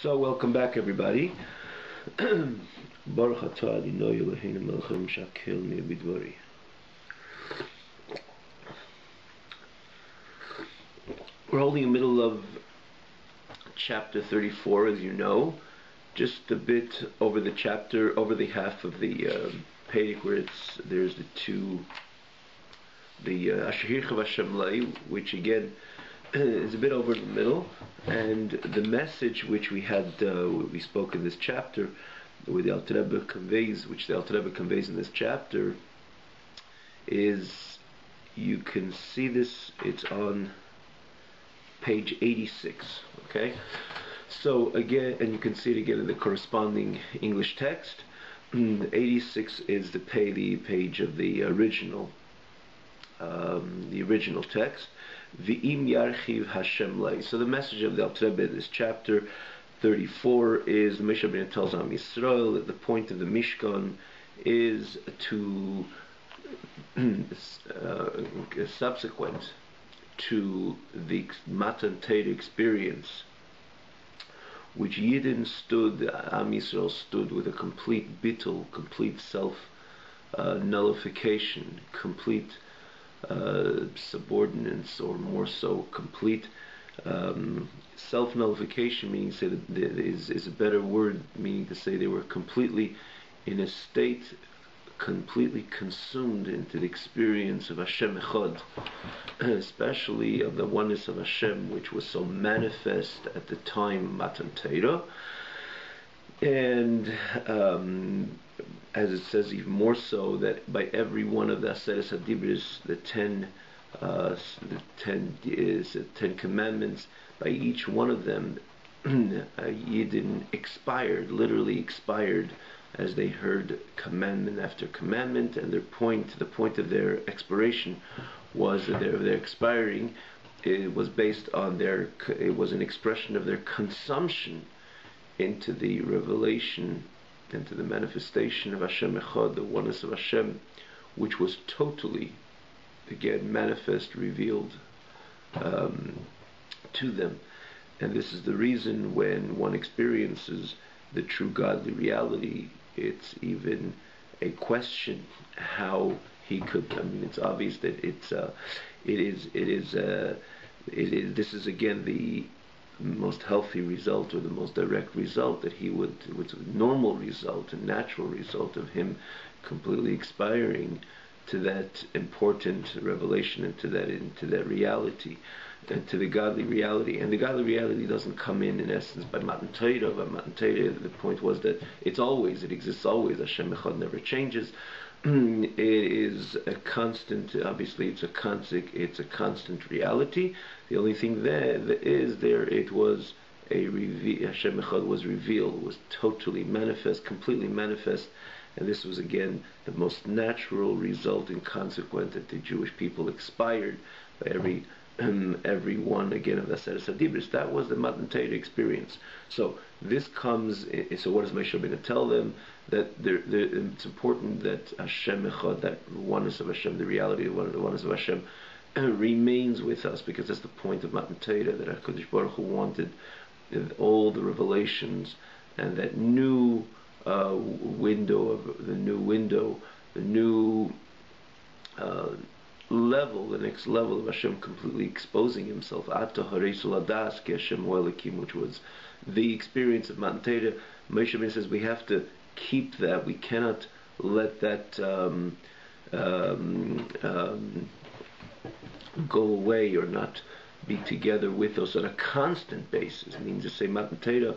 So welcome back, everybody. Baruch atah Adonai Eloheinu melech haolam she'akelni bidvari. We're holding in the middle of chapter 34, as you know, just a bit over the chapter, over the half of the page where there's the Ashahir Chav Hashem Lai, which again is a bit over in the middle, and the message which we spoke in this chapter, which the Alter Rebbe conveys in this chapter, is, you can see this, it's on page 86, okay? So again, and you can see it again in the corresponding English text. 86 is the page of the original text. V'im yarchiv Hashem lei. So the message of the Alter Rebbe in this chapter 34 is, the Moshe Rabbeinu tells Am Yisrael that the point of the Mishkan is to subsequent to the Matan Torah experience, which Yidden Am Yisrael stood with a complete bittul, complete self nullification, complete subordinates, or more so, complete self-nullification, meaning to say that is a better word, meaning to say they were completely in a state, completely consumed into the experience of Hashem Echad, especially of the oneness of Hashem, which was so manifest at the time of Matan Torah. And as it says, even more so, that by every one of the Aseret HaDibros, the 10 commandments, by each one of them, Yidden expired, literally expired, as they heard commandment after commandment, and the point of their expiration was that their expiring, it was based on it was an expression of their consumption into the revelation, into the manifestation of Hashem Echad, the oneness of Hashem, which was totally, again, manifest, revealed to them. And this is the reason when one experiences the true godly reality, it's even a question how he could. I mean, it's obvious that this is again the most healthy result, or the most direct result, that it was a normal result, a natural result of him completely expiring to that important revelation, into that reality, and to the godly reality. And the godly reality doesn't come in essence by Matan Torah. By Matan Torah, the point was that it exists always. Hashem Echad never changes. It is a constant. Obviously, it's a constant reality. The only thing it was Hashem Echad was revealed, was totally manifest, completely manifest, and this was again the most natural result and consequence, that the Jewish people expired by every one again of the Aseret HaDibros. That was the Matan Torah experience. So this comes. So what does Moshe Rabbeinu tell them? That it's important that Hashem Echad, that oneness of Hashem, the reality of the oneness of Hashem, remains with us, because that's the point of Matan Torah, that HaKadosh Baruch Hu wanted all the revelations, and that new window, the new level, the next level of Hashem completely exposing Himself, which was the experience of Matan Torah. Moshe Rabbeinu says we have to keep that. We cannot let that go away, or not be together with us on a constant basis. It means to say Matan Torah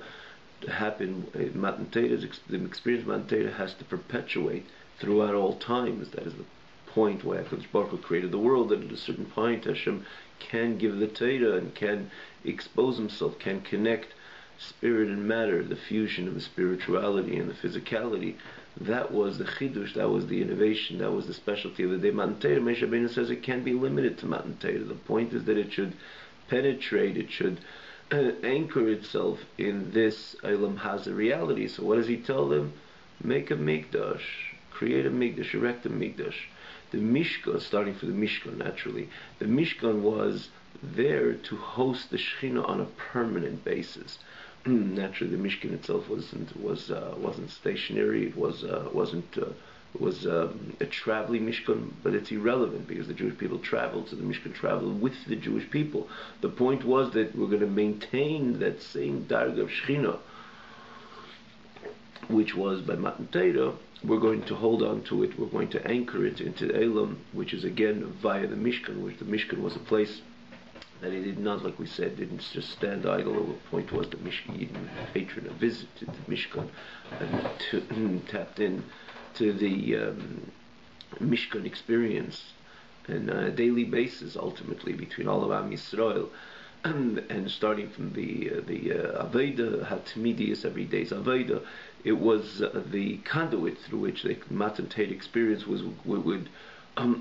happen. Matan Torah, the experience of Matan Torah has to perpetuate throughout all times. That is the point why HaKadosh Baruch Hu created the world, that at a certain point Hashem can give the Torah and can expose Himself, can connect spirit and matter, the fusion of the spirituality and the physicality. That was the chidush, that was the innovation, that was the specialty of the day. Matan Torah, Moshe Rabbeinu says, it can't be limited to Matan Torah. The point is that it should penetrate, it should anchor itself in this Olam Hazeh reality. So what does he tell them? Make a mikdash, create a mikdash, erect a mikdash. The Mishkan, starting from the Mishkan naturally, the Mishkan was there to host the Shekhinah on a permanent basis. naturally the Mishkan itself wasn't stationary. It was a traveling Mishkan, but it's irrelevant because the Jewish people traveled, so the Mishkan traveled with the Jewish people. The point was that we're going to maintain that same darga of Shechina, which was by Matan Torah. We're going to hold on to it. We're going to anchor it into Elam, which is again via the Mishkan, which the Mishkan was a place that it did not, like we said, didn't just stand idle. The point was the Mishkan Yidden patron visited the Mishkan and tapped in to the Mishkan experience on a daily basis, ultimately between all of Am Yisrael, and starting from the Avodah Hatmidius, every day's Avodah. It was the conduit through which the Matan Torah experience would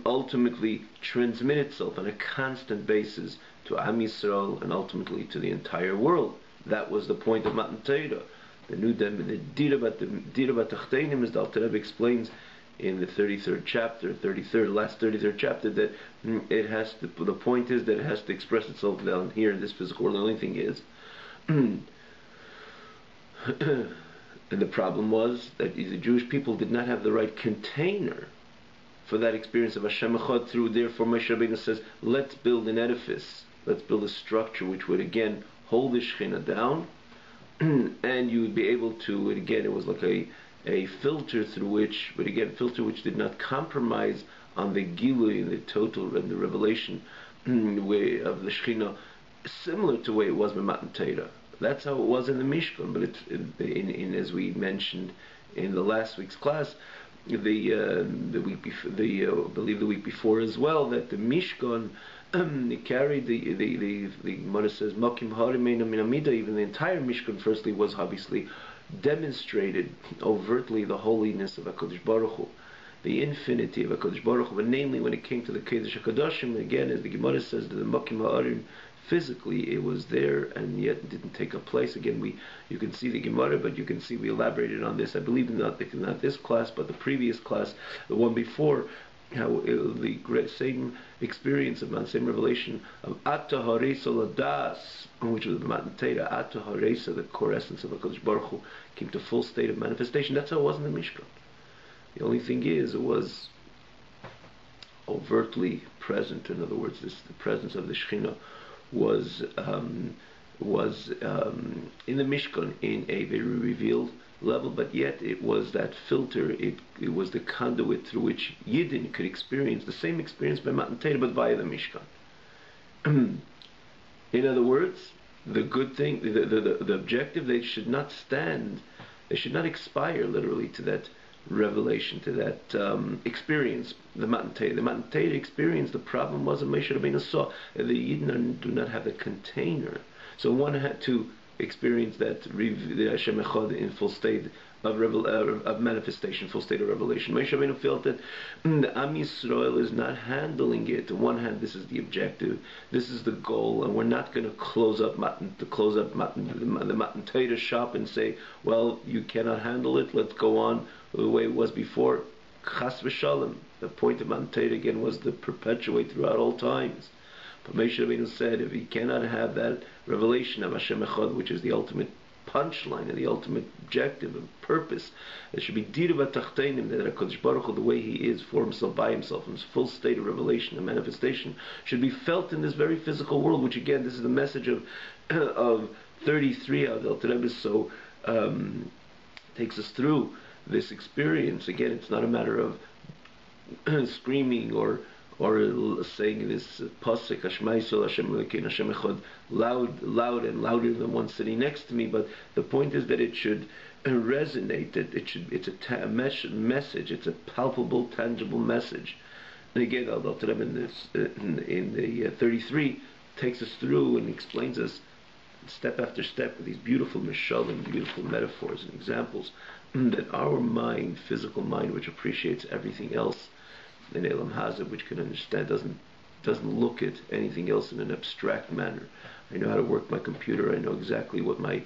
ultimately transmit itself on a constant basis to Am Yisrael and ultimately to the entire world. That was the point of Matan Torah. The Dira Bat Tachtenim, as the Alter Rebbe explains in the 33rd chapter, last 33rd chapter, that it has to, the point is that it has to express itself down here in this physical world. The only thing is, and the problem was that the Jewish people did not have the right container for that experience of Hashem Echad. Through, therefore, Moshe Rabbeinu says, let's build an edifice, let's build a structure which would again hold the Shekhinah down, and you would be able to, and again, it was like a filter through which, but again, filter which did not compromise on the Gilui and the total and the revelation way of the Shekhinah, similar to the way it was by Matan Torah. That's how it was in the Mishkan, but it's in as we mentioned in the last week's class, the week before, I believe the week before as well, that the Mishkan carried the Gemara says Makim Harimeinu Min Amida. Even the entire Mishkan, firstly, was obviously demonstrated overtly the holiness of HaKadosh Baruch Hu, the infinity of HaKadosh Baruch Hu. But namely, when it came to the Kodesh HaKadoshim, again, as the Gemara says, the Makim Ha'arim, physically it was there and yet didn't take a place. Again, you can see the Gemara, but you can see we elaborated on this, I believe, not this class, but the previous class, the one before, how the great same experience of the same revelation of Ata Haresa Ladas, which was the Matan Torah, Ata Haresa, the core essence of HaKadosh Baruch Hu, came to full state of manifestation. That's how it was in the Mishkan. The only thing is, it was overtly present. In other words, the presence of the Shekhinah was in the Mishkan in a very revealed level, but yet it was that filter, it was the conduit through which Yidden could experience the same experience by Matan Torah, but via the Mishkan. In other words, the good thing, the objective, they should not expire literally to that revelation, to that experience, the Matan Torah. The Matan Torah experience, the problem was that Moshe Rabbeinu saw that the Yidden do not have a container. So one had to experience that the Hashem Echad in full state of manifestation, full state of revelation. Moshe Rabbeinu felt that the Am Yisrael is not handling it. On one hand, this is the objective, this is the goal, and we're not going to close up the Matan Torah shop and say, well, you cannot handle it, let's go on the way it was before. Chas v'shalom. The point of Matan Torah again was to perpetuate throughout all times. But Moshe Rabbeinu said, if he cannot have that revelation of Hashem Echad, which is the ultimate punchline and the ultimate objective and purpose, it should be Dira Bat Tachtenim, that HaKadosh Baruch Hu, the way he is for himself, by himself, in his full state of revelation and manifestation, should be felt in this very physical world, which again, this is the message of 33, how the Alter Rebbe so takes us through this experience. Again, it's not a matter of screaming or saying this pasuk Hashma Yisrael Hashem Elokeinu Hashem Echad loud and louder than one sitting next to me, but the point is that it should resonate, that it's a message, it's a palpable, tangible message. And again, Al Rebbe in the 33 takes us through and explains us step after step with these beautiful mishalim, beautiful metaphors and examples, that our mind, physical mind, which appreciates everything else in Elam Hazard, which can understand, doesn't look at anything else in an abstract manner. I know how to work my computer. I know exactly what my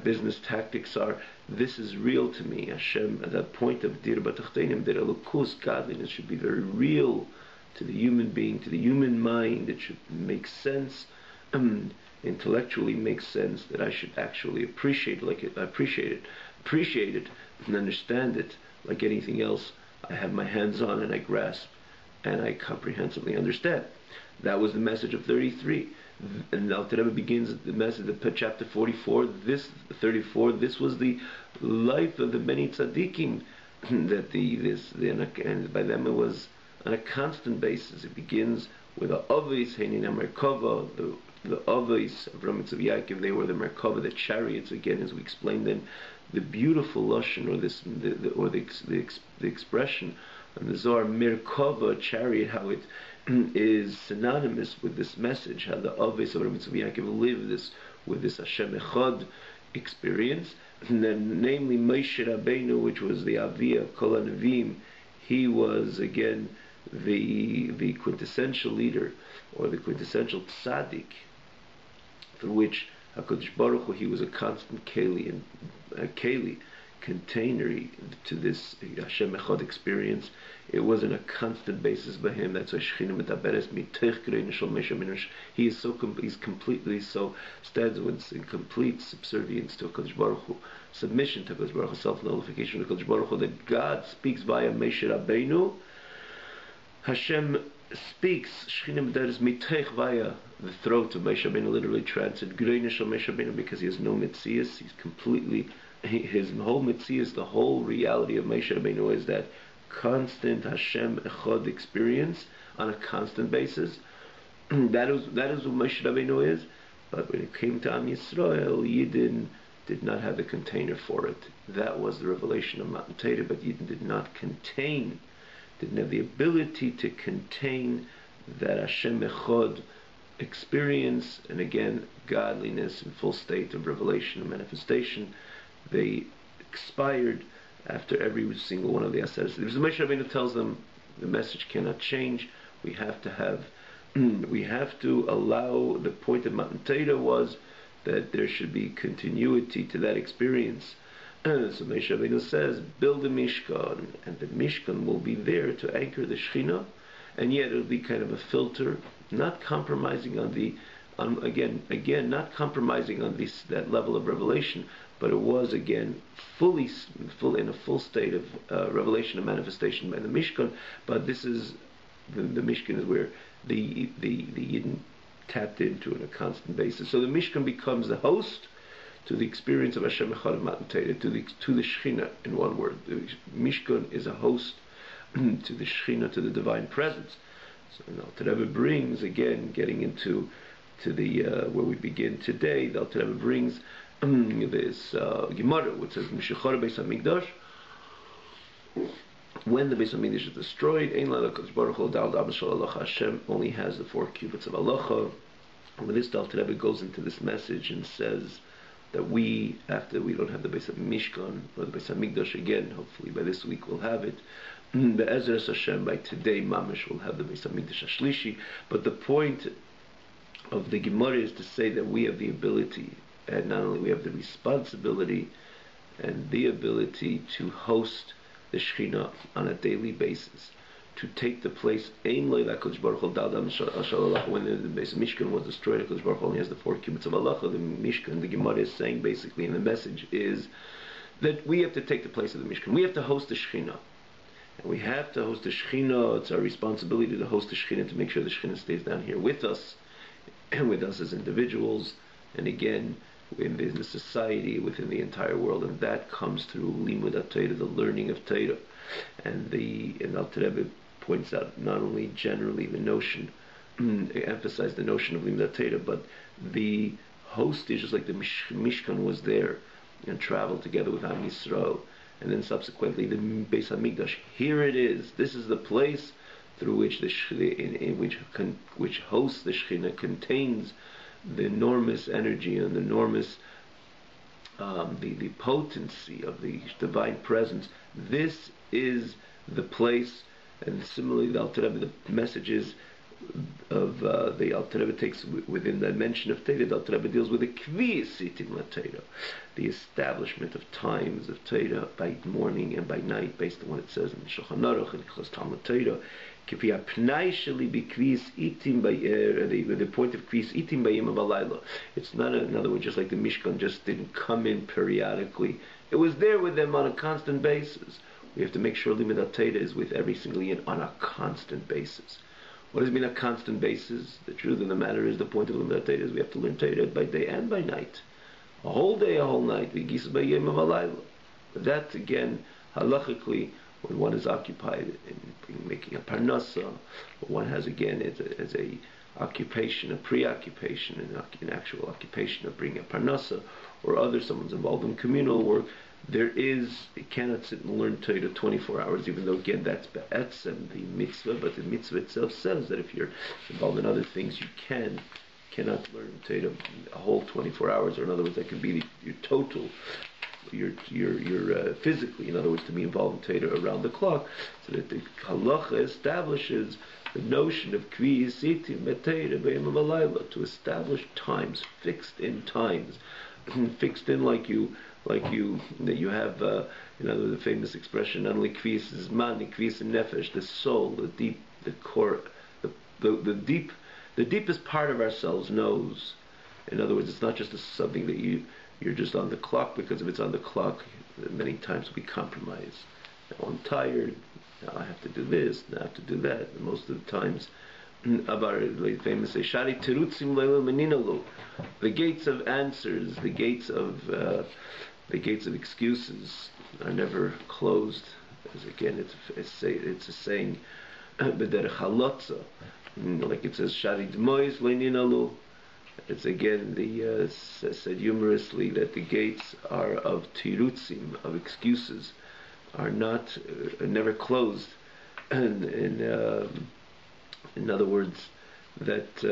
business tactics are. This is real to me. Hashem, at that point of Dir Batachtenim, that Elokus, godliness, should be very real to the human being, to the human mind. It should make sense. intellectually makes sense, that I should actually appreciate it, and understand it like anything else I have my hands on and I grasp and I comprehensively understand. That was the message of 33. And now Rebbe begins the message of chapter 44. This 34. This was the life of the many tzaddikim. And by them it was on a constant basis. It begins with the Avos Chaninah Merkava, the Avos of Avraham and Yaakov. They were the Merkava, the chariots. Again, as we explained then, the beautiful lashon, or the expression and the Zohar, Merkava, chariot, how it is synonymous with this message, how the Avos of Avraham and Yaakov live this with this Hashem Echad experience. And then, namely, Moshe Rabbeinu, which was the Avi of Kol HaNeviim, he was again the quintessential leader, or the quintessential tzaddik, for which HaKadosh Baruch Hu, he was a constant keli, container to this Hashem Echad experience. It wasn't a constant basis by him. That's why Shechina metaberes miteich grein shel Moshe Rabbeinu. He is he's completely so stands in complete subservience to HaKadosh Baruch Hu, submission to HaKadosh Baruch Hu, self-nullification to HaKadosh Baruch Hu, that God speaks via Moshe Rabbeinu. Hashem speaks, Shechina metaberes miteich, via the throat of Moshe Rabbeinu, literally translated grein shel Moshe Rabbeinu, because he has no mitzias. He's completely, his whole mitzias, the whole reality of Moshe Rabbeinu is that constant Hashem Echad experience on a constant basis. that is what Moshe Rabbeinu is. But when it came to Am Yisrael, Yidden did not have the container for it. That was the revelation of Matan Torah, but Yidden didn't have the ability to contain that Hashem Echad experience, and again, godliness in full state of revelation and manifestation. They expired after every single one of the ascetics. The Moshe Rabbeinu tells them the message cannot change. We have to allow, the point of Matan Torah was that there should be continuity to that experience. So Moshe Rabbeinu says, build a Mishkan, and the Mishkan will be there to anchor the Shekhinah, and yet it'll be kind of a filter, not compromising on not compromising on that level of revelation, but it was again in a full state of revelation and manifestation by the Mishkan. But this is the Mishkan is where the Yidden tapped into on a constant basis. So the Mishkan becomes the host to the experience of Hashem Echad of Matan Torah, to the Shekhinah. In one word, the Mishkan is a host to the Shekhinah, to the divine presence. So now the Rebbe brings, again, getting into the where we begin today. The Rebbe brings this Gemara, which says Mishachar Beis Hamikdash. When the Beis Hamikdash is destroyed, Ein la HaKadosh Baruch Hu Dal Dam Shel Halacha. Hashem only has the 4 cubits of halacha. And when this Dal Rebbe goes into this message and says that after we don't have the Beis Mishkan or the Beis Hamikdash again, hopefully by this week we'll have it. Be'ezras Hashem, by today Mamish we'll have the Beis Hamikdash Ashlishi. But the point of the Gemara is to say that we have the ability, and not only we have the responsibility and the ability to host the Shekhinah on a daily basis, to take the place. Ein lo HaKadosh Baruch Hu Dal Dam Shel Halacha. When the Beis Mishkan was destroyed, HaKadosh Baruch Hu only has the 4 cubits of halacha. The Mishkan, the Gemara is saying basically in the message is that we have to take the place of the Mishkan. We have to host the Shekhinah. And we have to host the Shekhinah. It's our responsibility to host the Shekhinah, to make sure the Shekhinah stays down here with us, and with us as individuals, and again within the society, within the entire world. And that comes through Limud HaTorah, the learning of Torah. And Alter Rebbe points out not only generally the notion, emphasize the notion of Limud HaTorah, but the hostage, just like the Mishkan was there and traveled together with Am Yisrael, and then subsequently the Beis Hamikdash. Here it is. This is the place through which which hosts the Shekhinah, contains the enormous energy and the enormous the potency of the divine presence. This is the place. And similarly, the Alter Rebbe, the messages of the Alter Rebbe takes within the mention of Torah. The Alter Rebbe deals with the kviyas sitim laTorah, the establishment of times of Torah by morning and by night, based on what it says in Shulchan Aruch and Chos Talmud Torah. The point of kvis itim bayim alayla. It's not, in other words, just like the Mishkan just didn't come in periodically. It was there with them on a constant basis. We have to make sure Limud Torah is with every single yid on a constant basis. What does it mean a constant basis? The truth of the matter is, the point of Limud Torah is we have to learn Torah by day and by night. A whole day, a whole night. But that, again, halachically, when one is occupied in making a parnasa, or one has, again, as a occupation, a preoccupation, an actual occupation of bringing a parnasa, or someone's involved in communal work, it cannot sit and learn Torah 24 hours, even though, again, that's be'etzem, the mitzvah, but the mitzvah itself says that if you're involved in other things, you cannot learn Torah a whole 24 hours, or in other words, that could be your total, your physically, in other words, to be involved in Torah around the clock, so that the halacha establishes the notion of kvi yisitim b'Torah b'yom v'layla, to establish times, fixed in times, fixed in like you have, the famous expression, not only kvis is man, kvis and nefesh, the soul, the deep, the core, the deepest part of ourselves knows. In other words, it's not just something that you're just on the clock, because if it's on the clock, many times we compromise. Now I'm tired, now I have to do this, now I have to do that. And most of the times, the famous say, Shari terutzim leila meninalu, the gates of answers, the gates of excuses are never closed. As again, it's a saying, b'derech halotza, like it says, Shari d'mois leninalu. It's again said humorously that the gates are of tirutzim, of excuses, are never closed. And in other words, that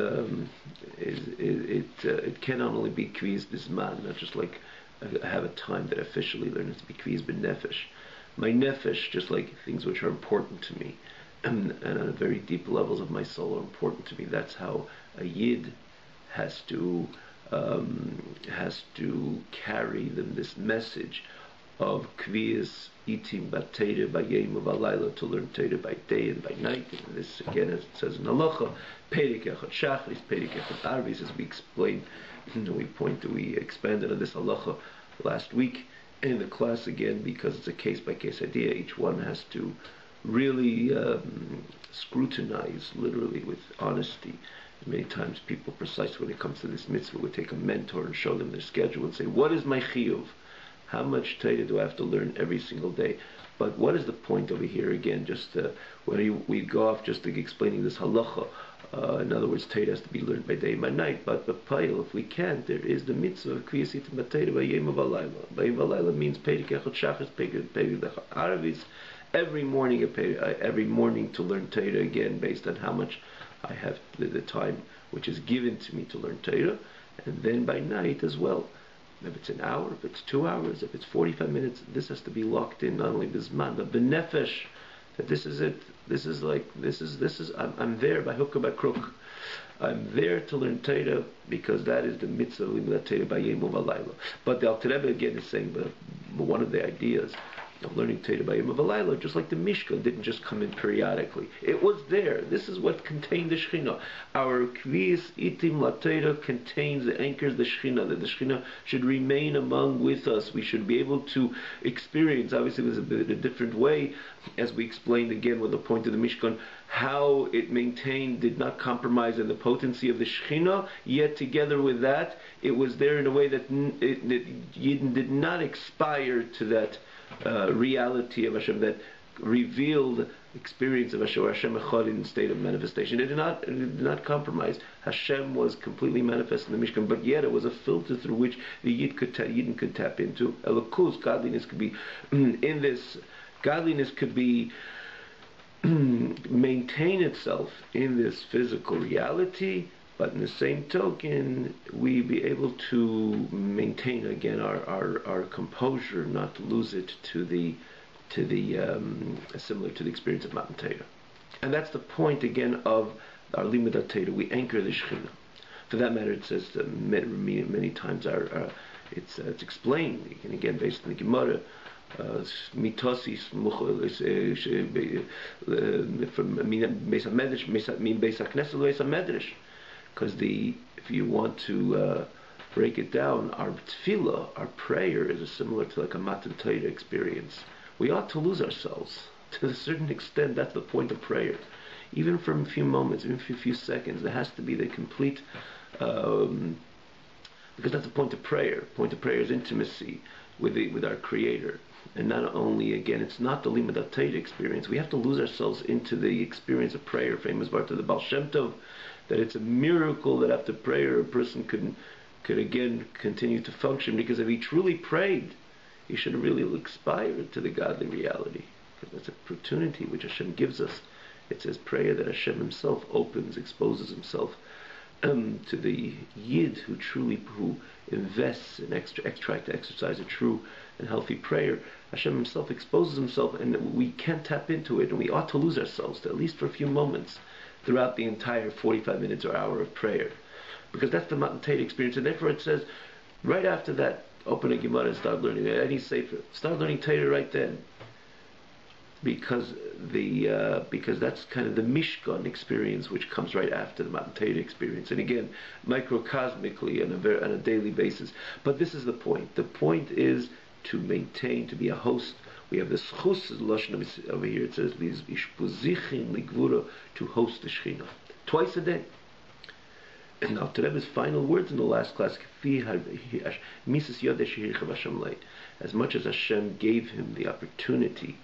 it cannot only be kviz bisman, not just like I have a time that I officially learn it to be kviz b'nefesh. My nefesh, just like things which are important to me, and on very deep levels of my soul are important to me. That's how a yid has to carry this message of kviyas itim b'Torah b'yom v'layla, to learn Torah by day and by night. And this, again, as it says in halacha, perik echad shachris, perik echad arvis, as we explained, we expanded on this halacha last week in the class again, because it's a case-by-case idea. Each one has to really scrutinize, literally, with honesty. Many times people, precisely when it comes to this mitzvah, would take a mentor and show them their schedule and say, what is my chiyuv? How much Torah do I have to learn every single day? But what is the point over here? Again, just when we go off just explaining this halacha, in other words, Torah has to be learned by day and by night. But Payil, if we can't, there is the mitzvah of kriyas itim b'Torah b'yom v'layla. B'yom v'layla means perik echad shachris, perik echad arvis. Every morning to learn Torah, again, based on how much I have the time which is given to me to learn Torah, and then by night as well. If it's an hour, if it's 2 hours, if it's 45 minutes, this has to be locked in, not only bisman, but b'nefesh, that this is it. I'm there by hook or by crook. I'm there to learn Torah, because that is the mitzvah of limud Torah by yom v'layla. But the Alter Rebbe again is saying, but one of the ideas of learning Torah by yom v'layla, just like the Mishkan didn't just come in periodically. It was there. This is what contained the Shekhinah. Our kviz itim la Torah contains, the anchors, the Shekhinah, that the Shekhinah should remain with us. We should be able to experience, obviously it was a different way, as we explained again with the point of the Mishkan, how it maintained, did not compromise in the potency of the Shekhinah, yet together with that, it was there in a way that Yidden did not expire to that reality of Hashem, that revealed experience of Hashem Echad in state of manifestation. It did not compromise. Hashem was completely manifest in the Mishkan, but yet it was a filter through which the Yidden could tap into Elokus. Godliness could be in this. Godliness could be maintain itself in this physical reality, but in the same token, we be able to maintain again our composure, not to lose it similar to the experience of Matan Torah. And that's the point again of our limud Torah. We anchor the Shekhinah. For that matter, it says many times it's explained, and again based on the Gemara, mitosis from Beis HaKnesset, because if you want to break it down, our tefillah, our prayer, is similar to like a Matan Torah experience. We ought to lose ourselves to a certain extent. That's the point of prayer. Even for a few moments, even for a few seconds, there has to be the complete, because that's the point of prayer. The point of prayer is intimacy with our Creator. And not only, again, it's not the Limud Torah experience. We have to lose ourselves into the experience of prayer. Famous part of the Baal Shem Tov, that it's a miracle that after prayer a person could again continue to function, because if he truly prayed, he should really aspire to the godly reality. Because that's an opportunity which Hashem gives us. It says prayer that Hashem Himself opens, exposes Himself to the Yid who invests in try to exercise a true and healthy prayer. Hashem Himself exposes Himself, and we can't tap into it, and we ought to lose ourselves to, at least for a few moments throughout the entire 45 minutes or hour of prayer, because that's the Matan Torah experience. And therefore it says right after that, open a Gemara and start learning any sefer. Start learning Torah right then, because that's kind of the Mishkan experience which comes right after the Matan Torah experience, and again microcosmically on a daily basis. But this is the point. The point is to maintain, to be a host. We have the schus lashon over here. It says ishpuzichin ligvura, to host the Shekhinah twice a day. And now to Rebbe's final words in the last class, as much as Hashem gave him the opportunity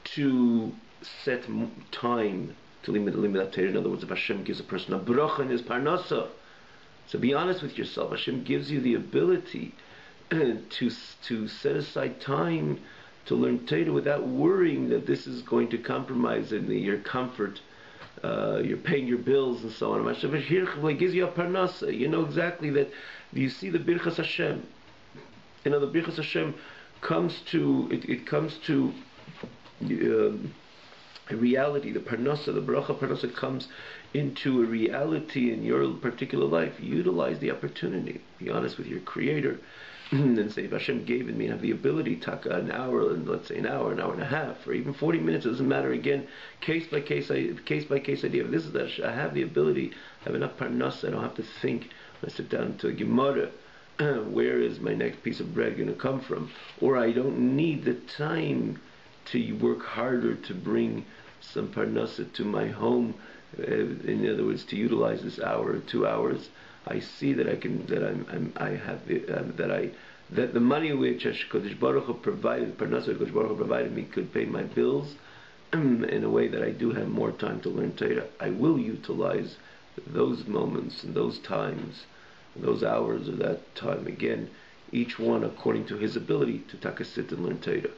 to set time to limit Torah. In other words, if Hashem gives a person a bracha in his parnasa, so be honest with yourself. Hashem gives you the ability to set aside time to learn Torah without worrying that this is going to compromise your comfort. You're paying your bills and so on. Hashem gives you a parnasa. You know exactly that. You see the birchas Hashem. You know, the birchas Hashem comes to a reality. The parnasa, the bracha parnasa, comes into a reality in your particular life. Utilize the opportunity. Be honest with your Creator, and say, if Hashem gave it me, have the ability, taka an hour, and let's say an hour and a half, or even 40 minutes. It doesn't matter. Again, case by case idea. If this is that I have the ability, I have enough parnasa. I don't have to think. I sit down to a Gemara. Where is my next piece of bread going to come from? Or I don't need the time to work harder to bring some parnasa to my home. In other words, to utilize this hour or 2 hours. I see that that the money which Kodesh Baruch Hu provided, parnasa Kodesh Baruch Hu provided me, could pay my bills in a way that I do have more time to learn Torah. I will utilize those moments and those times, those hours of that time, again, each one according to his ability, to sit and learn Torah,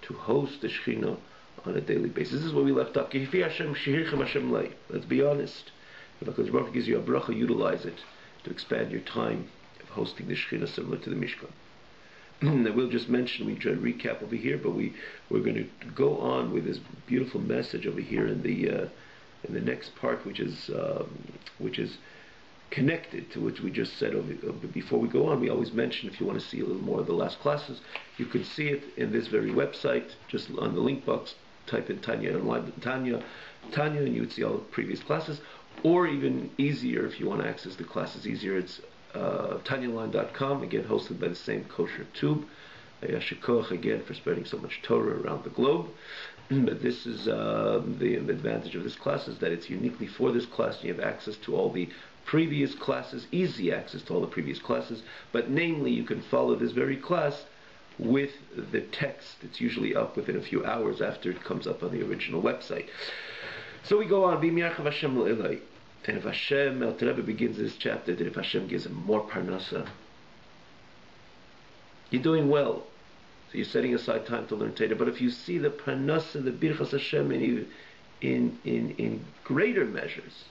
to host the Shekhinah on a daily basis. This is where we left off. Let's be honest. If HaKadosh Baruch Hu gives you a bracha, utilize it to expand your time of hosting the Shekhinah, similar to the Mishkan. I will just mention, we try to recap over here, but we're going to go on with this beautiful message over here in the next part, which is connected to what we just said before we go on. We always mention, if you want to see a little more of the last classes, you can see it in this very website. Just on the link box, type in Tanya online, Tanya, and you would see all the previous classes. Or even easier, if you want to access the classes easier, it's tanyaline.com, again hosted by the same kosher tube. Yashikoch again for spreading so much Torah around the globe. But this is the advantage of this class, is that it's uniquely for this class. You have access to all the previous classes, easy access to all the previous classes, but namely you can follow this very class with the text. It's usually up within a few hours after it comes up on the original website. So we go on, and if Hashem, El Rebbe begins this chapter, that if Hashem gives him more parnasa, you're doing well. So you're setting aside time to learn Torah. But if you see the parnasa, the birchas Hashem in greater measures,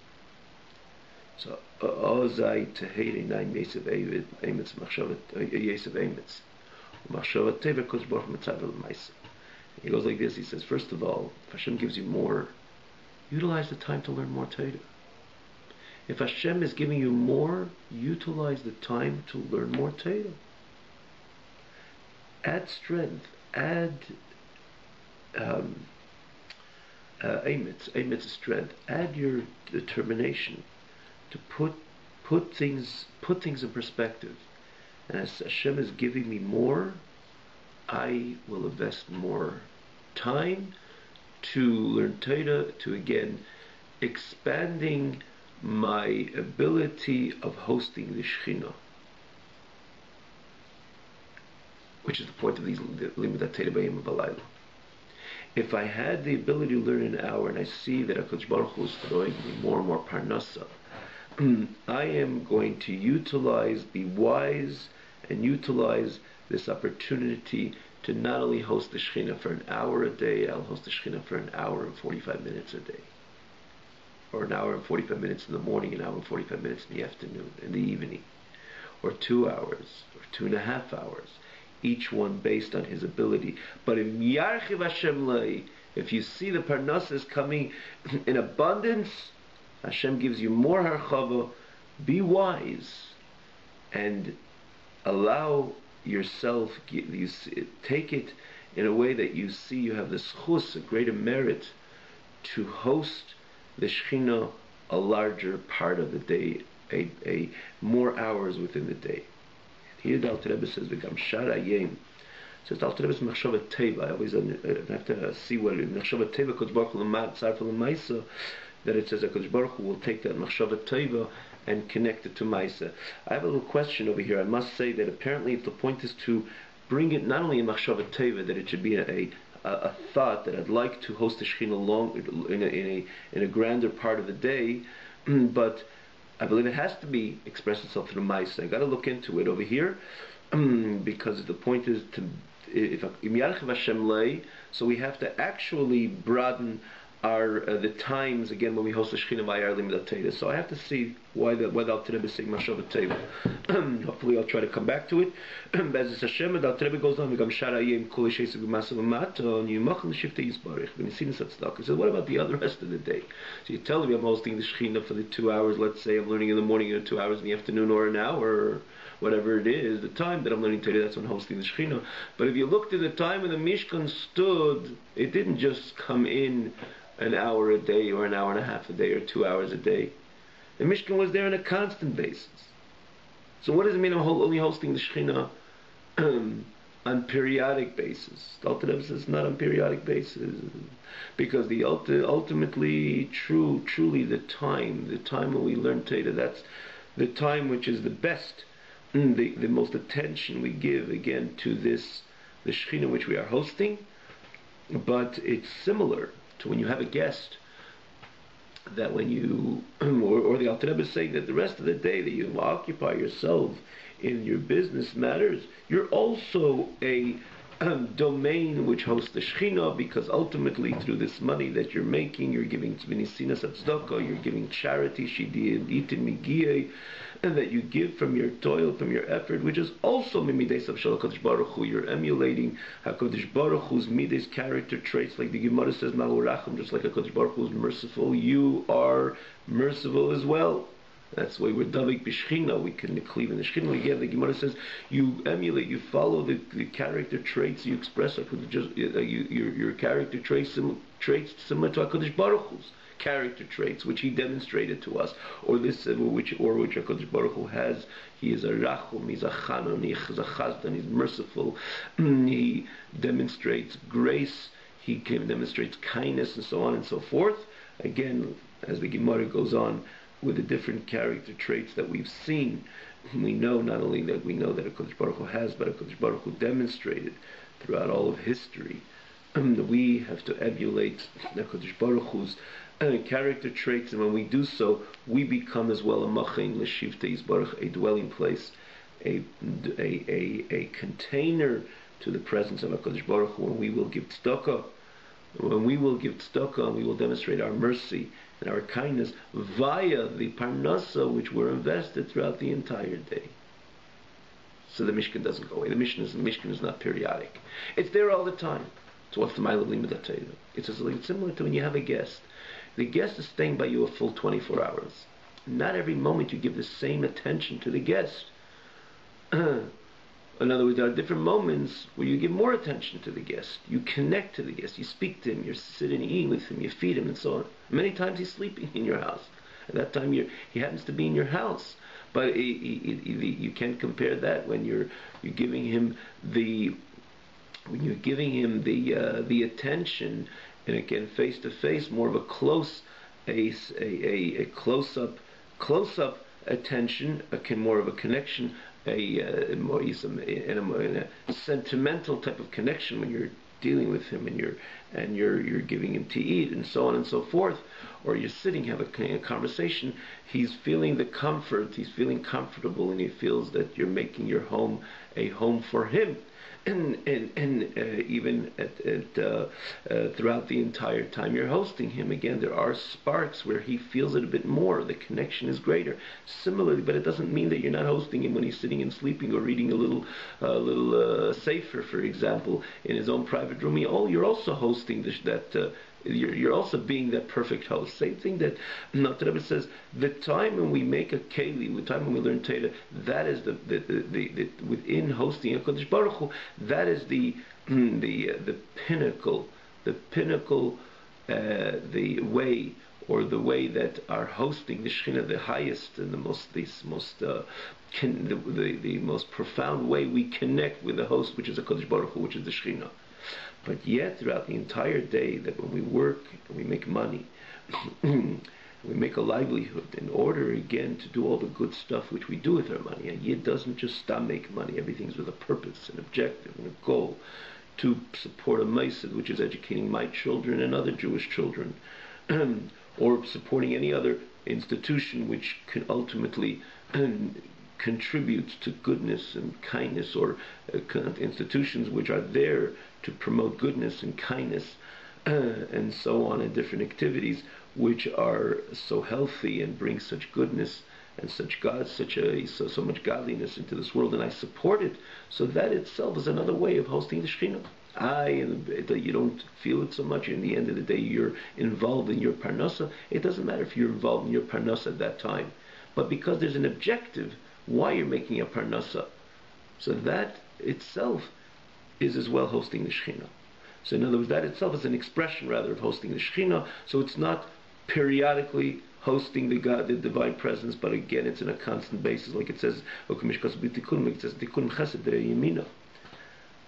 so Ozai Teheri Nine Yosef Emetz Machshavat Yosef Emetz Machshavat Teva Kodesh Baruch Mitzav L'Maisa. He goes like this. He says, first of all, if Hashem gives you more, utilize the time to learn more Torah. If Hashem is giving you more, utilize the time to learn more Torah. add strength, add emetz is strength. Add your determination to put things in perspective. And as Hashem is giving me more, I will invest more time to learn Torah, to again expanding my ability of hosting the Shekhinah, which is the point of these Limud Torah B'Yom V'Layla. If I had the ability to learn an hour, and I see that HaKadosh Baruch Hu is throwing me more and more parnasa, I am going to be wise, and utilize this opportunity to not only host the Shekhinah for an hour a day, I'll host the Shekhinah for an hour and 45 minutes a day. Or an hour and 45 minutes in the morning, an hour and 45 minutes in the afternoon, in the evening. Or 2 hours, or 2.5 hours. Each one based on his ability. But if Yarchiv Hashem Lei, if you see the parnasa is coming in abundance, Hashem gives you more harchava, be wise, and allow yourself, take it in a way that you see you have this chus, a greater merit, to host the Shekhinah a larger part of the day, a more hours within the day. Here the Alter Rebbe says, "V'gam shar hayom." Says the Alter Rebbe's machshava teva. I always have to see what machshava teva Kodesh Baruch Hu tzarfa l'maisa, that it says that Kodesh Baruch Hu will take that machshava teva and connect it to maisa. I have a little question over here. I must say that apparently, if the point is to bring it not only in machshava teva, that it should be a thought that I'd like to host the Shekhinah in a grander part of the day, but I believe it has to be express itself through Maisa. I got to look into it over here, because the point is so we have to actually broaden our the times again when we host the Shekhinah by our Limud Torah. So I have to see why the Alter Rebbe is saying Mashava Teva. Hopefully I'll try to come back to it. As Hashem, the Alter Rebbe goes on, "V'gam shar hayom kol yishesek b'masav v'mato, and yimachal l'shiftei yisbarich." When you see this tzedakah, he says, what about the other rest of the day? So you tell me I'm hosting the Shekhinah for the 2 hours. Let's say I'm learning in the morning, or 2 hours in the afternoon, or an hour, or whatever it is, the time that I'm learning Torah, that's when hosting the Shekhinah. But if you looked at the time when the Mishkan stood, it didn't just come in an hour a day, or an hour and a half a day, or 2 hours a day. The Mishkan was there on a constant basis. So what does it mean I'm only hosting the Shekhinah on periodic basis? The Alter Rebbe says not on periodic basis, because the ultimately, truly the time when we learn Torah, that's the time which is the best, the most attention we give again to the Shekhinah which we are hosting. But it's similar to when you have a guest, that when you or the Alter Rebbe is saying that the rest of the day that you occupy yourself in your business matters, you're also a domain which hosts the Shekhinah, because ultimately through this money that you're making, you're giving tzvinisinas tzedakah, you're giving charity, shidiyah itin migiyeh, and that you give from your toil, from your effort, which is also mimides of Shal HaKadosh Baruch Hu. You're emulating HaKadosh Baruch Hu's mides, character traits, like the Gemara says, Mahu Racham, just like HaKadosh Baruch Hu is merciful, you are merciful as well. That's why we're Davik B'Shechina. We can cleave in the Shechina. Again, the Gemara says you emulate, you follow the character traits, you express your character traits similar to HaKadosh Baruch Hu's character traits, which he demonstrated to us, or which HaKadosh Baruch Hu has. He is a Rachum, he's a Chanon, he's a Chazdan, he's merciful. He demonstrates grace, he demonstrates kindness, and so on and so forth. Again, as the Gemara goes on with the different character traits that we've seen, we know not only that we know that HaKadosh Baruch Hu has, but HaKadosh Baruch Hu demonstrated throughout all of history. We have to emulate HaKadosh Baruch Hu's character traits, and when we do so, we become as well a machin l'shivtei yisbarach, a dwelling place, a container to the presence of HaKadosh Baruch Hu. When we will give tzedakah, we will demonstrate our mercy and our kindness via the parnasa which were invested throughout the entire day. So the Mishkan doesn't go away. The Mishkan is not periodic. It's there all the time. So what's the Ma'ila Limud Torah? It's similar to when you have a guest. The guest is staying by you a full 24 hours. Not every moment you give the same attention to the guest. In other words, there are different moments where you give more attention to the guest. You connect to the guest. You speak to him. You're sitting and eating with him. You feed him and so on. Many times he's sleeping in your house. At that time, he happens to be in your house. But you can't compare that when you're giving him the attention, and again face to face, more of a close close up attention, more of a connection, more in a sentimental type of connection when you're dealing with him and you're giving him to eat and so on and so forth, or you're sitting having a conversation. He's feeling the comfort. He's feeling comfortable, and he feels that you're making your home a home for him. And even throughout the entire time you're hosting him, again, there are sparks where he feels it a bit more. The connection is greater. Similarly, but it doesn't mean that you're not hosting him when he's sitting and sleeping or reading a little sefer, for example, in his own private room. You're also hosting you're also being that perfect host. Same thing that the Rebbe says, the time when we make a keli, the time when we learn Torah, that is the within hosting HaKadosh Baruch Hu, that is the pinnacle, the way, or the way that our hosting the Shekhinah, the highest and the most profound way we connect with the host, which is HaKadosh Baruch Hu, which is the Shekhinah. But yet, throughout the entire day, that when we work and we make money, we make a livelihood in order, again, to do all the good stuff which we do with our money. And Yid doesn't just stop making money. Everything's with a purpose, an objective, and a goal to support a ma'aseh, which is educating my children and other Jewish children, or supporting any other institution which can ultimately contributes to goodness and kindness, or institutions which are there to promote goodness and kindness, and so on, and different activities which are so healthy and bring such goodness and such God, so much godliness into this world, and I support it. So that itself is another way of hosting the Shekhinah. You don't feel it so much. In the end of the day, you're involved in your parnasa. It doesn't matter if you're involved in your parnasa at that time, but because there's an objective why you're making a parnasa, so that itself is as well hosting the Shekhinah. So in other words, that itself is an expression rather of hosting the Shekhinah. So it's not periodically hosting the God, the divine presence, but again it's in a constant basis, like it says, like it says,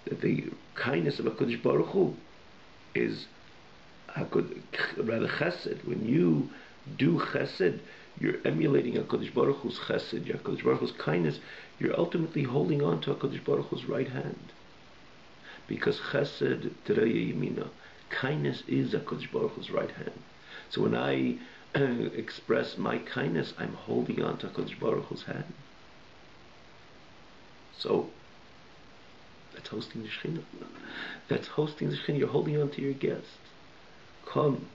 that the kindness of HaKadosh Baruch Hu is rather chesed. When you do chesed, you're emulating HaKadosh Baruch Hu's chesed, HaKadosh Baruch Hu's kindness. You're ultimately holding on to HaKadosh Baruch Hu's right hand. Because chesed terei yamina, kindness is HaKadosh Baruch Hu's right hand. So when I express my kindness, I'm holding on to HaKadosh Baruch Hu's hand. So that's hosting the Shekhinah. That's hosting the Shekhinah. You're holding on to your guest. Come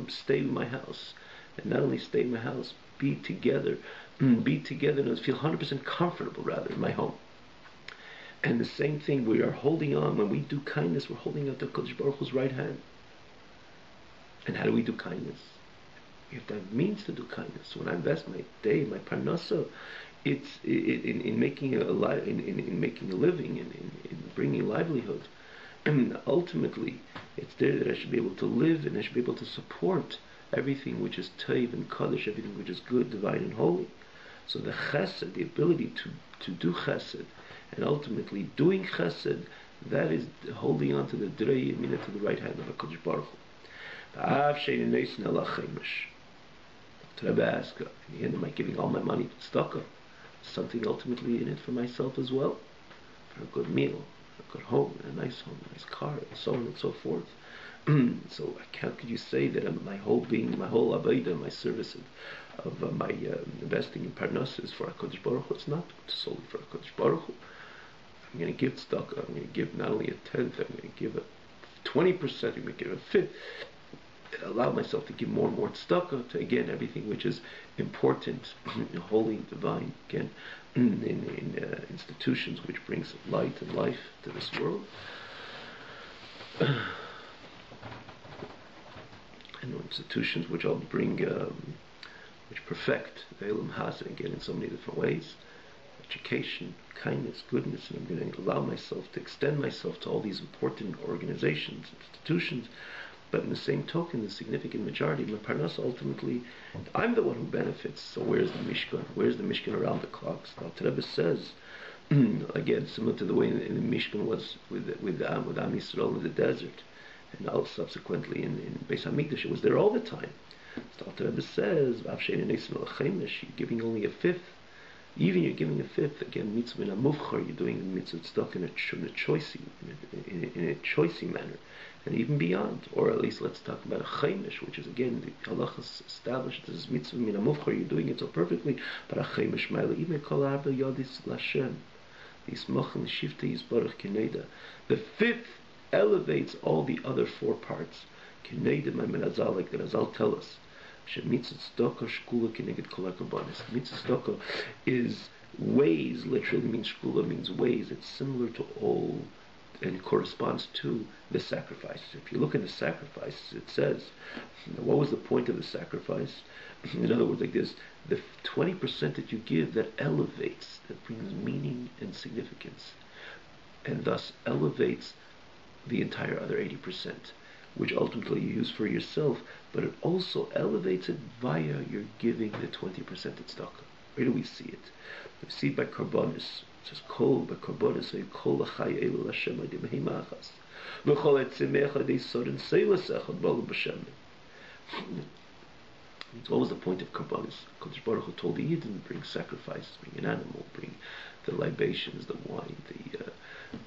stay in my house. And not only stay in my house, be together and feel 100% comfortable rather in my home. And the same thing, we are holding on, when we do kindness, we're holding on to HaKadosh Baruch Hu's right hand. And how do we do kindness? We have to have means to do kindness. So when I invest my day, my parnasa, it's in making a living, in bringing livelihood. And ultimately, it's there that I should be able to live, and I should be able to support everything which is teiv and kaddish, everything which is good, divine, and holy. So the chesed, the ability to do chesed, and ultimately doing chesed, that is holding on to the drei yamina, to the right hand of HaKadosh Baruch Hu. Rebbe asked, am I giving all my money to tzedakah? Something ultimately in it for myself as well, for a good meal, a good home, a nice car, and so on and so forth. So how could you say that my whole being, my whole avodah, my service of my investing in parnasa is for HaKadosh Baruch Hu? It's not solely for HaKadosh Baruch Hu. I'm going to give tzedakah. I'm going to give not only a tenth, I'm going to give a 20%, I'm going to give a fifth. Allow myself to give more and more tzedakah to, again, everything which is important, holy, divine, again, in institutions which brings light and life to this world. And institutions which all bring, which perfect the Elam Hasa, again, in so many different ways. education, kindness, goodness, and I'm going to allow myself to extend myself to all these important organizations, institutions. But in the same token, the significant majority of my parnasa, ultimately, I'm the one who benefits. So where's the Mishkan? Where's the Mishkan around the clock? So the Rebbe says, again, similar to the way in the Mishkan was with Am Yisrael in the desert, and also subsequently in Beis Hamikdash, it was there all the time. So the Rebbe says, you're giving only a fifth. Even you're giving a fifth, again, mitzvah in a muvchar, you're doing the mitzvah stuck in a choicey manner, and even beyond. Or at least let's talk about a chaimish, which is again the halachas established as mitzvah in a muvchar, you're doing it so perfectly. But a chaimish ma'ila even kol arba yodis lashem, yismachem shifta yisbarach kineda. The fifth elevates all the other four parts. Kineda, my menazal, like the Nazal tell us. Mitzvah tzedakah is ways, literally means shkula, means ways. It's similar to all and corresponds to the sacrifices. If you look at the sacrifices, it says, what was the point of the sacrifice? In other words, like this, the 20% that you give that elevates, that brings meaning and significance, and thus elevates the entire other 80%. Which ultimately you use for yourself, but it also elevates it via your giving the 20% tzedakah. Where do we see it? We see it by karbonis. It says kol by karbonis. So kol lachai elu Hashem adim heimachas v'chol etzimecha de sorin seilas echad balu b'shem. It's always the point of karbonis. Kodesh Baruch Hu told the Yidden, bring sacrifices, bring an animal, bring the libations, the wine,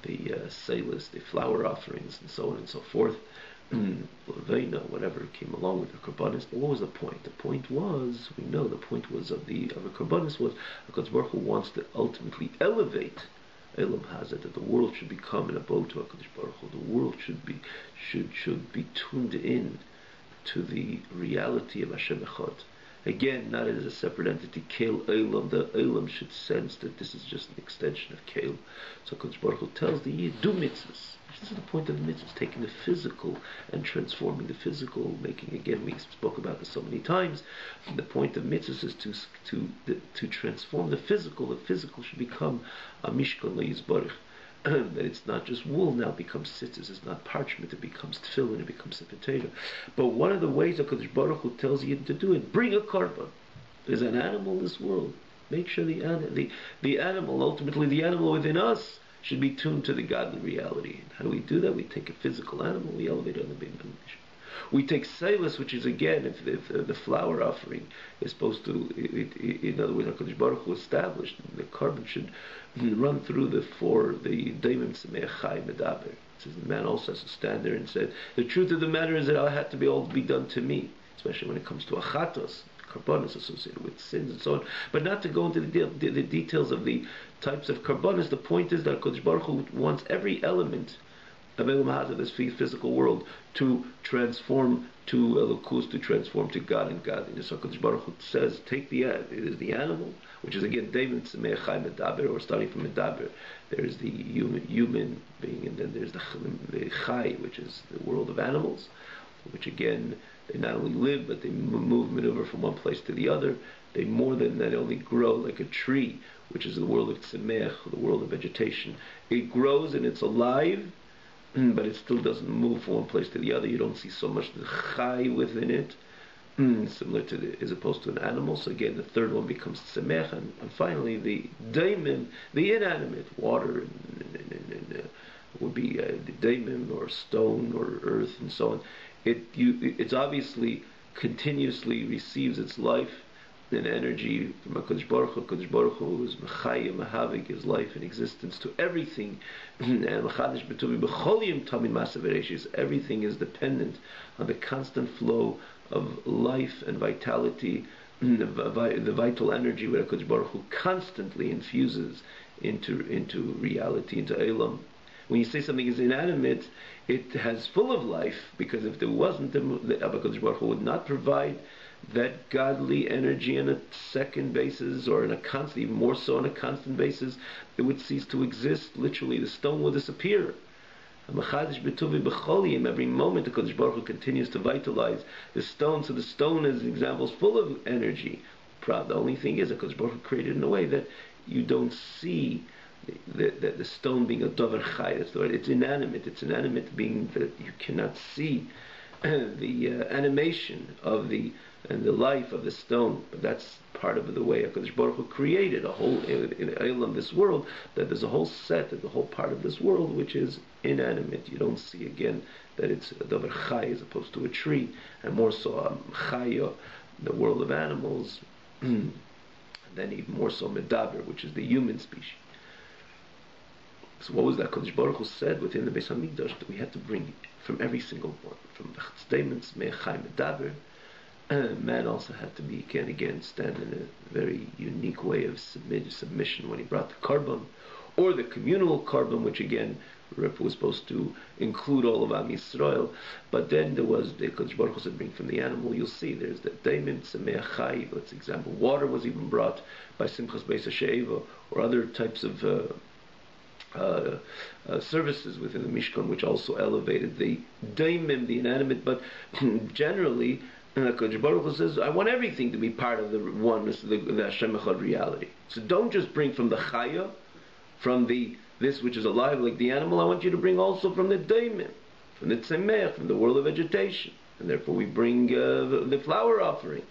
the seilas, the flower offerings, and so on and so forth. Whatever came along with the karbanis. But what was the point? The point was, we know the point was of a karbanis was HaKadosh Baruch Hu wants to ultimately elevate Elam Hazet, that the world should become an abode to HaKadosh Baruch Hu. The world should be tuned in to the reality of Hashem Echad. Again, not as a separate entity, Kael Elam. The Elam should sense that this is just an extension of Kael. So HaKadosh Baruch Hu tells the Yid, do mitzvahs. This is the point of the mitzvah, taking the physical and transforming the physical, making, again, we spoke about this so many times, the point of mitzvah is to transform the physical. The physical should become a mishkan le'yizbarich. That it's not just wool, now it becomes tzitzis, it's not parchment, it becomes tefillin, it becomes a potato. But one of the ways that Kadosh Baruch Hu tells you to do it, bring a korban. There's an animal in this world. Make sure the animal, ultimately the animal within us, should be tuned to the godly reality. And how do we do that? We take a physical animal, we elevate it on the big dimension. We take seilas, which is again, if the flower offering is supposed to, in other words, HaKadosh Baruch Hu established, the carbon should run through the daimim tzemei chai medaber. It says the man also has to stand there and said, the truth of the matter is that it had to be all be done to me, especially when it comes to achatos, karbonis associated with sins and so on. But not to go into the details of the types of karbonis. The point is that Kodesh Baruch Hu wants every element of Elam Hazeh, this physical world, to transform to Elokus, to transform to God and godliness. So Kodesh Baruch Hu says, take it is the animal, which is again David Tzemei Chai Medaber, or starting from Medaber. There's the human being, and then there's the Chai, which is the world of animals, which again, they not only live, but they maneuver from one place to the other. They more than that only grow like a tree, which is the world of tzemech, the world of vegetation. It grows and it's alive, but it still doesn't move from one place to the other. You don't see so much the chai within it, similar to as opposed to an animal. So again, the third one becomes tzemech, and finally the daimim, the inanimate, water, and would be the daimim, or stone, or earth, and so on. It's obviously continuously receives its life and energy from HaKadosh Baruch Hu. HaKadosh Baruch Hu is Mechayim, Mahavik, his life and existence to everything. And Mechadish B'tuvi B'cholim Tamid Masav Ereshis. Everything is dependent on the constant flow of life and vitality, the vital energy where HaKadosh Baruch Hu constantly infuses into reality, into Elam. When you say something is inanimate, it has full of life, because if there wasn't, the HaKadosh Baruch Hu would not provide that godly energy on a second basis, or on a constant, even more so on a constant basis. It would cease to exist. Literally, the stone will disappear. Every moment the Kodesh Baruch Hu continues to vitalize the stone. So the stone, as an example, is full of energy. The only thing is that Kodesh Baruch Hu created in a way that you don't see the stone being a davar chai. It's inanimate. It's inanimate being that you cannot see the animation of the life of the stone. But that's part of the way HaKadosh Baruch Hu created a whole in this world, that there's a whole set, the whole part of this world which is inanimate. You don't see again that it's a davar chai as opposed to a tree, and more so chaya, the world of animals, and then even more so medaber, which is the human species. So what was that Kodesh Baruch Hu said within the Beis Hamikdash, that we had to bring from every single one, from the statements Me'achai Medaber. Man also had to be again stand in a very unique way of submission when he brought the korban, or the communal korban, which again was supposed to include all of Am Yisrael. But then there was the Kodesh Baruch Hu said, bring from the animal. You'll see there's the daimim Me'achai. Let's example, water was even brought by Simchas Beis HaShe'eva, or other types of services within the Mishkan, which also elevated the daimim, the inanimate. But generally, Kodesh Baruch Hu says, I want everything to be part of the oneness, the Hashem Echad reality. So don't just bring from the chaya, from this which is alive like the animal. I want you to bring also from the daimim, from the tzemech, from the world of vegetation. And therefore we bring the flower offering.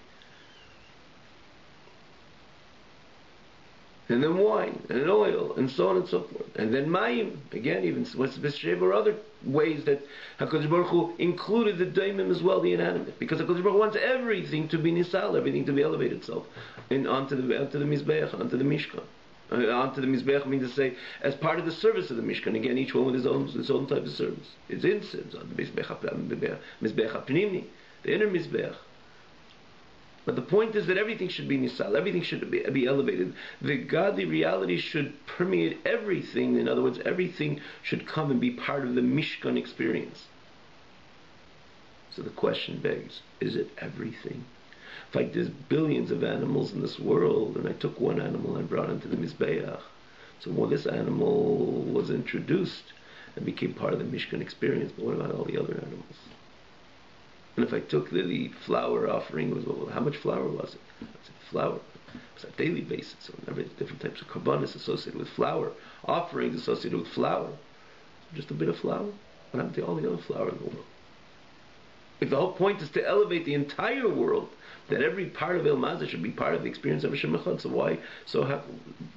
And then wine, and oil, and so on and so forth. And then mayim, again, even B'Shev or other ways that HaKadosh Baruch Hu included the daimim as well, the inanimate. Because HaKadosh Baruch Hu wants everything to be nisal, everything to be elevated itself, onto the Mizbeach, onto the Mishkan. Onto the Mizbeach means to say, as part of the service of the Mishkan, again, each one with his own type of service. It's incense, on the Mizbeach HaPnimni, the inner Mizbeach. But the point is that everything should be nisal, everything should be elevated. The godly reality should permeate everything. In other words, everything should come and be part of the Mishkan experience. So the question begs, is it everything? If like there's billions of animals in this world, and I took one animal and I brought it to the Mizbeach, so when this animal was introduced and became part of the Mishkan experience, but what about all the other animals? And if I took the flour offering, how much flour was it? I said flour. It's on a daily basis. So different types of karbanis associated with flour, offerings associated with flour. Just a bit of flour. What happened to all the other flour in the world? If the whole point is to elevate the entire world, that every part of Il Mazah should be part of the experience of Hashem Echad. So why?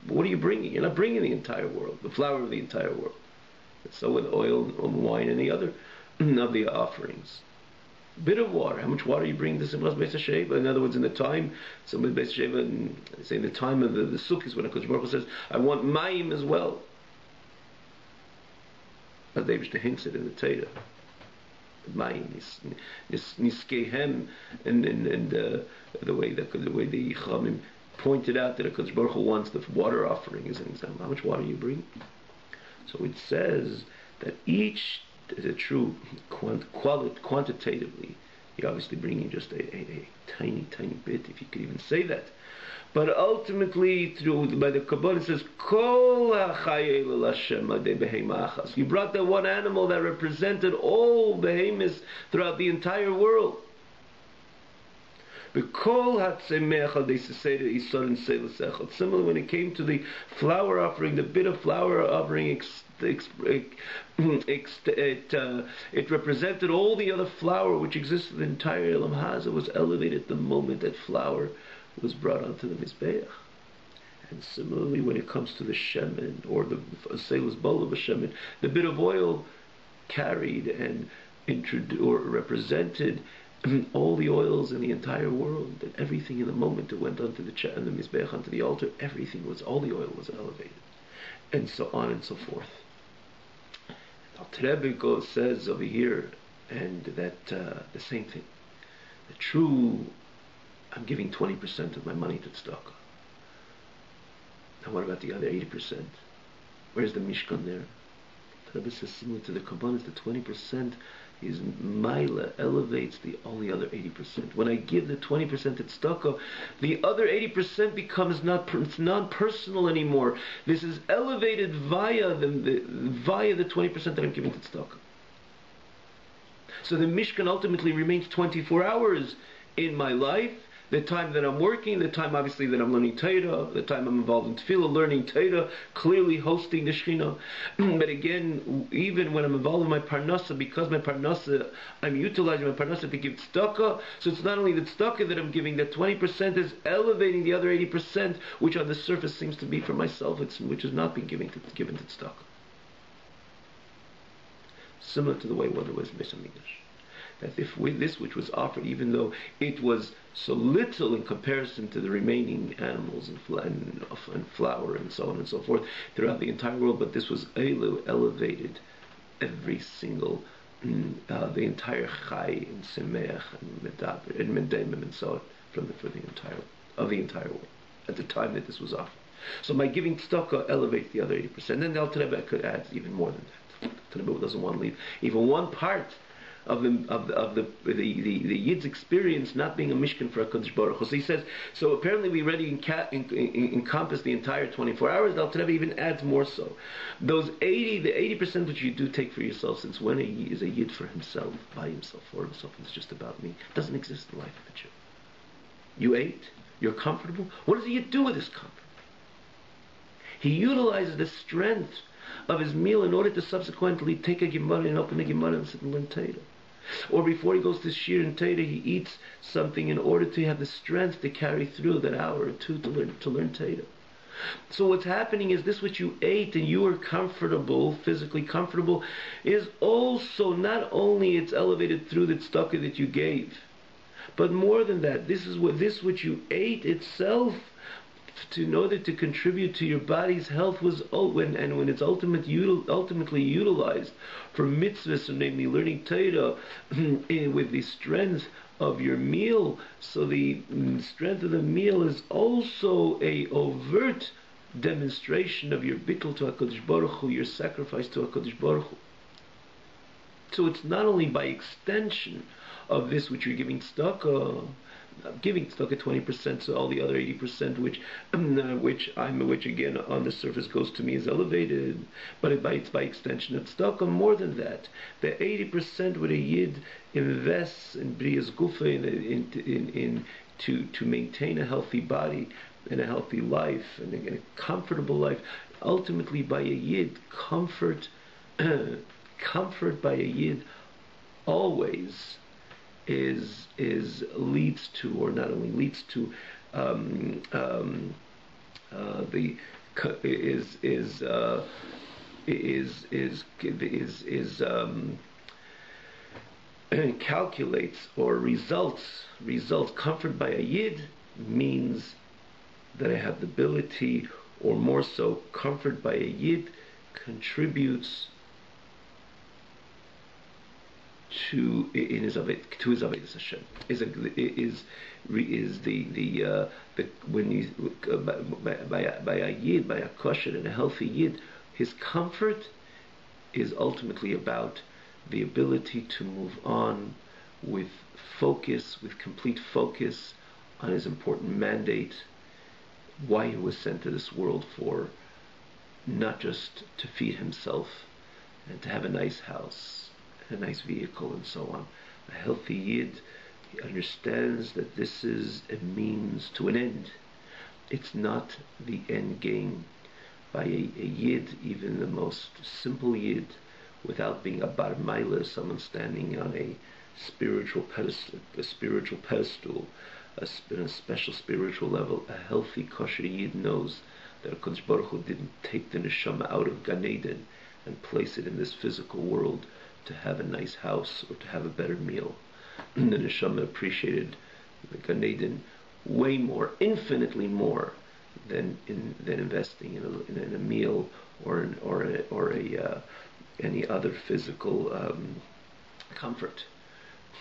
What are you bringing? You're not bringing the entire world, the flour of the entire world. And so with oil and wine and the other of the offerings. Bit of water. How much water you bring to Simchas Beis HaSheva? In other words, in the time, so with Beis HaSheva, say in the time of the Sukkot, when HaKadosh Baruch Hu says, I want mayim as well. As David hints it in the Torah. Mayim, niskehem, and the way the Chachamim pointed out that HaKadosh Baruch Hu wants the water offering as an example. How much water you bring? So it says that each is a true quantitatively, you're obviously bringing just a tiny bit, if you could even say that. But ultimately, by the Kabbalah, it says, Kol ha'chayei l'Hashem adei behema achas. You brought that one animal that represented all behemoths throughout the entire world. Similarly, when it came to the flour offering, the bit of flour offering, it represented all the other flour which existed in the entire Elam Hazah, was elevated the moment that flour was brought onto the Mizbeach. And similarly, when it comes to the shemen, or the Seil's bowl of a shemen, the bit of oil carried and represented all the oils in the entire world, and everything in the moment that went onto the Mizbeach, onto the altar, all the oil was elevated, and so on and so forth. Al says over here, and that the same thing. The true, I'm giving 20% of my money to tzedakah. Now what about the other 80%? Where's the Mishkan there? The Rebbe says similar to the Kabbalah, the 20% is Maila, elevates all the other 80%. When I give the 20% to tzedakah, the other 80% becomes non-personal anymore. This is elevated via the 20% that I'm giving to tzedakah. So the Mishkan ultimately remains 24 hours in my life. The time that I'm working, the time obviously that I'm learning Torah, the time I'm involved in tefillah, learning Torah, clearly hosting the Shekhinah. But again, even when I'm involved in my parnasa, because my parnasa, I'm utilizing my parnasa to give tzedakah, so it's not only the tzedakah that I'm giving, that 20% is elevating the other 80%, which on the surface seems to be for myself, which is not being given to tzedakah. Similar to the way one was Beis Hamikdash. That if this which was offered, even though it was so little in comparison to the remaining animals and flour and so on and so forth throughout the entire world, but this was elevated every single, the entire Chai and Semeach and Medaber and Mendemim and so on for the entire world at the time that this was offered. So by giving tzedakah elevates the other 80%. Then the Alter Rebbe could add even more than that. The Alter Rebbe doesn't want to leave even one part of the Yid's experience not being a mishkan for HaKadosh Baruch Hu. So he says, so apparently we already encompass the entire 24 hours. The Alter Rebbe even adds more so. The 80% which you do take for yourself, since when a Yid is a Yid for himself, by himself, for himself, and it's just about me, it doesn't exist in the life of a Jew. You ate, you're comfortable. What does a Yid do with his comfort? He utilizes the strength of his meal in order to subsequently take a Gemara and open a Gemara and sit and learn Torah. Or before he goes to Shir and Torah, he eats something in order to have the strength to carry through that hour or two to learn Torah. So what's happening is this which you ate and you are comfortable, physically comfortable, is also not only it's elevated through the tzedakah that you gave, but more than that, this which you ate itself, in order to contribute to your body's health, was when it's ultimately utilized for mitzvahs, so namely learning Torah with the strength of your meal. So the strength of the meal is also a overt demonstration of your bittul to HaKadosh Baruch Hu, your sacrifice to HaKadosh Baruch Hu. So it's not only by extension of this which you're giving tzedakah, giving tzedakah 20%, so all the other 80%, which again on the surface goes to me is elevated, but it's by extension of tzedakah more than that. The 80% where a Yid invests in Brias Gufa, to maintain a healthy body and a healthy life and a comfortable life, ultimately by a Yid, comfort by a Yid always leads to, or not only leads to, calculates or results. Comfort by a Yid means that I have the ability, or more so, comfort by a Yid contributes to his avodas Hashem. By a Yid, by a kosher and a healthy Yid, his comfort is ultimately about the ability to move on with focus, with complete focus on his important mandate, why he was sent to this world for, not just to feed himself and to have a nice house, a nice vehicle and so on. A healthy Yid, he understands that this is a means to an end. It's not the end game. By a Yid, even the most simple Yid, without being a bar milah, someone standing on a spiritual pedestal, a special spiritual level, a healthy kosher Yid knows that HaKadosh Baruch Hu didn't take the neshama out of Gan Eden and place it in this physical world to have a nice house or to have a better meal. The neshama appreciated the Gan Eden way more, infinitely more, than investing in a meal or any other physical comfort.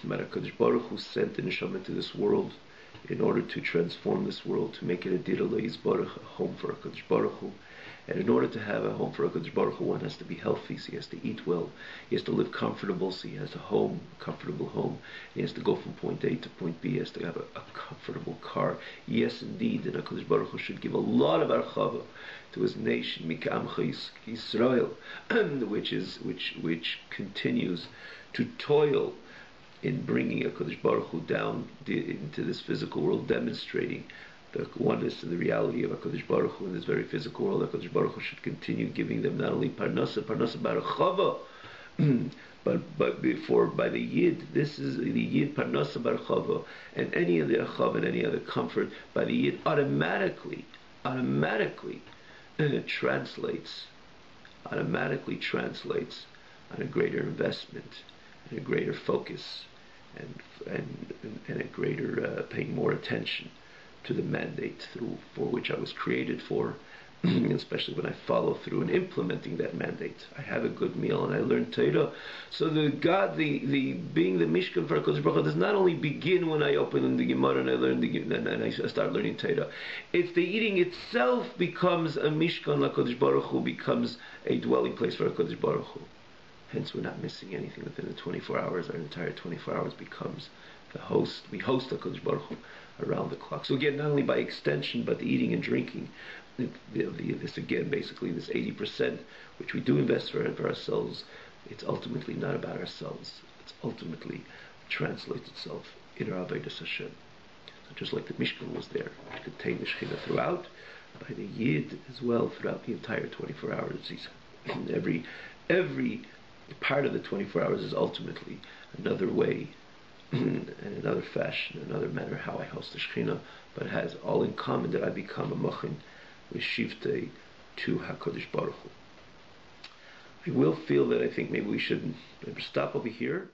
But HaKadosh Baruch Hu sent the neshama to this world in order to transform this world, to make it a dir le'Yisbarach, a home for HaKadosh Baruch Hu. And in order to have a home for HaKadosh Baruch Hu, one has to be healthy, so he has to eat well, he has to live comfortable, so he has a comfortable home, he has to go from point A to point B, he has to have a comfortable car. Yes, indeed, and HaKadosh Baruch Hu should give a lot of archava to his nation, Mik'amcha Yisrael, which continues to toil in bringing HaKadosh Baruch Hu down into this physical world, demonstrating the oneness and the reality of HaKadosh Baruch Hu in this very physical world. HaKadosh Baruch Hu should continue giving them not only parnasa barachava, but before by the Yid, this is the Yid parnasa barachava, and any other chav and any other comfort by the Yid automatically, and it automatically translates on a greater investment and a greater focus and a greater paying more attention to the mandate for which I was created for, especially when I follow through in implementing that mandate. I have a good meal and I learn Torah. So the being the Mishkan for HaKadosh Baruch Hu does not only begin when I open the Gemara and I learn and I start learning Torah. It's the eating itself becomes a Mishkan. HaKadosh Baruch Hu becomes a dwelling place for HaKadosh Baruch Hu. Hence, we're not missing anything within the 24 hours. Our entire 24 hours becomes the host. We host HaKadosh Baruch Hu around the clock. So again, not only by extension, but the eating and drinking. This again, basically, this 80%, which we do invest for ourselves, it's ultimately not about ourselves. It's ultimately translates itself in our Avodas Hashem. So just like the Mishkan was there to contain the Shekhinah throughout, by the Yid as well throughout the entire 24 hours. Every part of the 24 hours is ultimately another way, in another fashion, another manner how I host the Shekhinah, but it has all in common that I become a Mochin Reshivtei to HaKadosh Baruch Hu. I will feel that I think maybe we should stop over here.